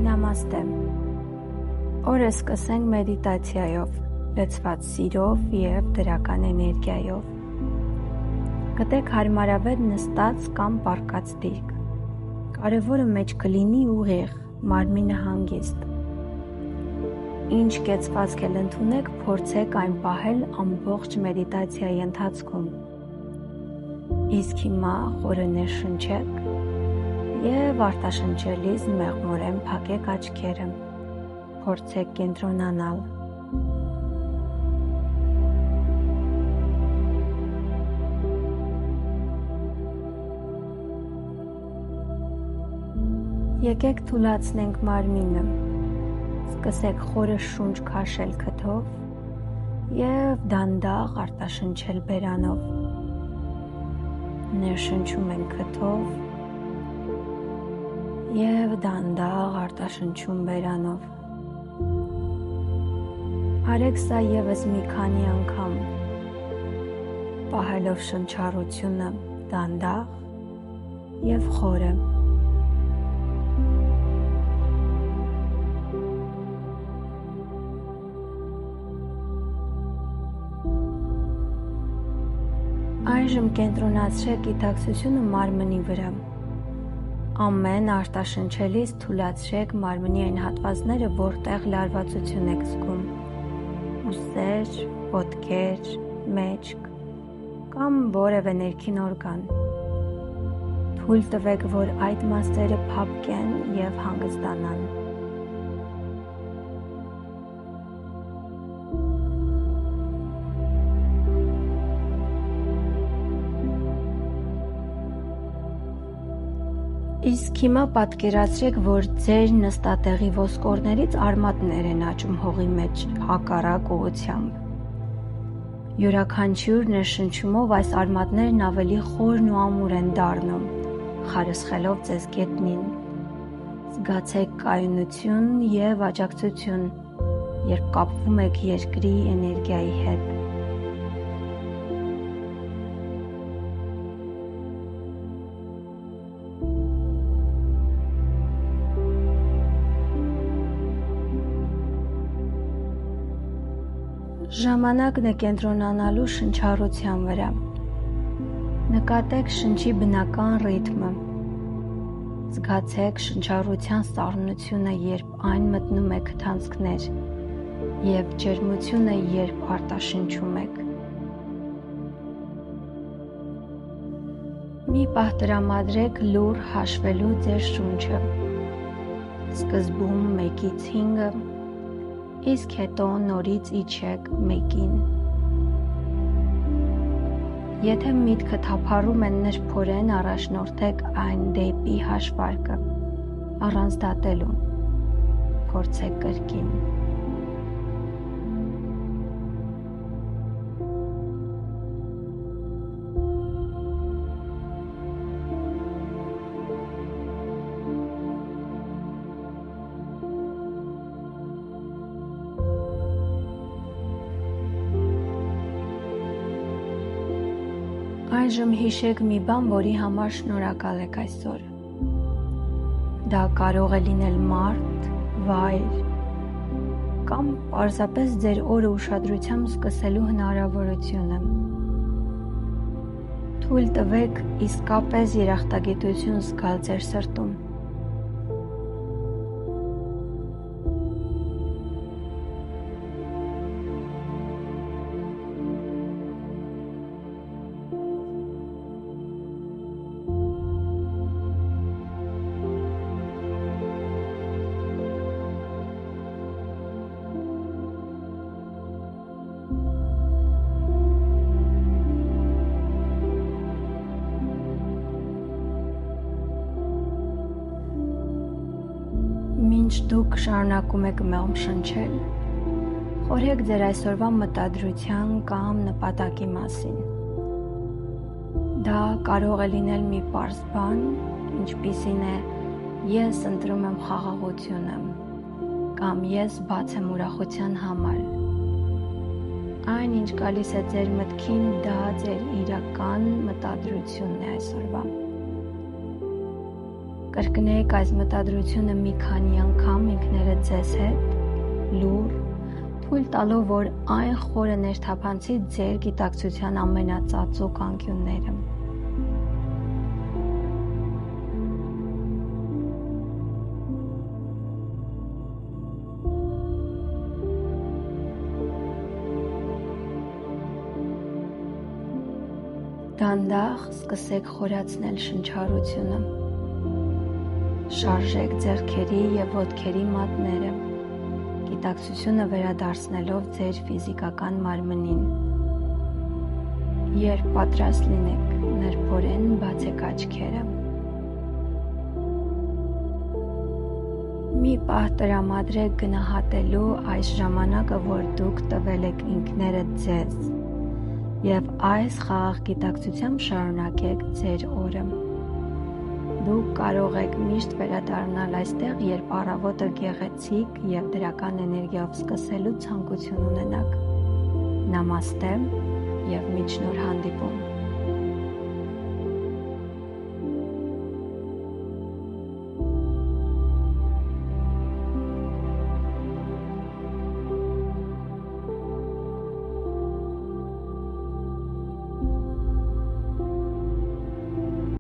Նամաստե։ Օրը սկսենք մեդիտացիայով, լցված սիրով և դրական էներգիայով։ Գտեք հարմարավետ նստած կամ պառկած դիրք։ Կարևորը մեջ կլինի ուղիղ, մարմինը հանգիստ։ Ինչ կեցվածք էլ ընդունեք, փորձեք այն պահել ամբողջ մեդիտացիայի ընթացքում։ Իսկ հիմա խորը ներշնչեք և արտաշնչելիս մեղմորեն փակեք աչքերը, փորձեք կենտրոնանալ։ Եկեք թուլացնենք մարմինը, սկսեք խորը շունչ քաշել քթով և դանդաղ արտաշնչել բերանով։ Ներշնչում ենք քթով և դանդաղ արտաշնչում բերանով։ Արեք սա ևս մի քանի անգամ, պահելով շնչառությունը դանդաղ և խորը։ Այժմ կենտրոնացրեք գիտակցությունը մարմնի վրա։ Ամեն արտաշնչելիս թուլացրեք մարմնի այն հատվածները, որտեղ լարվածություն եք զգում՝ ուսեր, ոտքեր, մեջք կամ որևէ ներքին օրգան։ Թույլ տվեք, որ այդ մասերը փափկեն և հանգստանան։ Իսկ հիմա պատկերացրեք, որ ձեր նստատեղի ոսկորներից արմատներ են աճում հողի մեջ հակառակ ուղղությամբ։ Յուրաքանչյուր ներշնչումով այս արմատներն ավելի խորն ու ամուր են դառնում, խարսխելով ձեզ գետնին։ Զգացեք կայունություն և աջակցություն, երբ կապվում եք երկրի էներգիայի հետ։ Ժամանակն է կենտրոնանալու շնչառության վրա։ Նկատեք շնչի բնական ռիթմը։ Զգացեք շնչառության սառնությունը, երբ այն մտնում է քթանցքներ, և ջերմությունը, երբ արտաշնչում եք։ Մի պահ տրամադրեք լուռ հաշվելու ձեր շունչը։ Սկզբում 1-ից 5, իսկ հետո նորից իջեք 1-ին։ Եթե միտքը թափառում է նրբորեն, առաջնորդեք այն դեպի հաշվարկը, առանց դատելու։ Փորձեք կրկին։ Այժմ հիշեք մի բան, որի համար շնորհակալ եք այսօր։ Դա կարող է լինել մարդ, վայր կամ պարզապես ձեր օրը ուշադրությամբ սկսելու հնարավորությունը։ Թույլ տվեք իսկապես երախտագիտություն զգալ ձեր սրտում։ Մինչ դուք շարունակում եք մեղմ շնչել, խորհեք ձեր այսօրվա մտադրության կամ նպատակի մասին։ Դա կարող է լինել մի պարզ բան, ինչպիսին է «Ես ընտրում եմ խաղաղությունը» կամ «Ես բաց եմ ուրախության համար»։ Այն, ինչ գալիս է ձեր մտքին, դա ձեր իրական մտադրությունն է այսօրվա։ Կրկնեք այս մտադրությունը մի քանի անգամ ինքներդ ձեզ հետ, լուռ, թույլ տալով, որ այն խորը ներթափանցի ձեր գիտակցության ամենածածուկ անկյունները։ Դանդաղ սկսեք խորացնել շնչառությունը։ Շարժեք ձեռքերի և ոտքերի մատները, գիտակցությունը վերադարձնելով ձեր ֆիզիկական մարմնին։ Երբ պատրաստ լինեք, նրբորեն բացեք աչքերը։ Մի պահ տրամադրեք գնահատելու այս ժամանակը, որ դուք տվել եք ինքներդ ձեզ, և այս խաղաղ գիտակցությամբ շարունակեք ձեր օրը։ Դուք կարող եք միշտ վերադառնալ այստեղ, երբ առավոտը գեղեցիկ և դրական էներգիայով սկսելու ցանկություն ունենաք։ Նամաստե և մինչ նոր հանդիպում։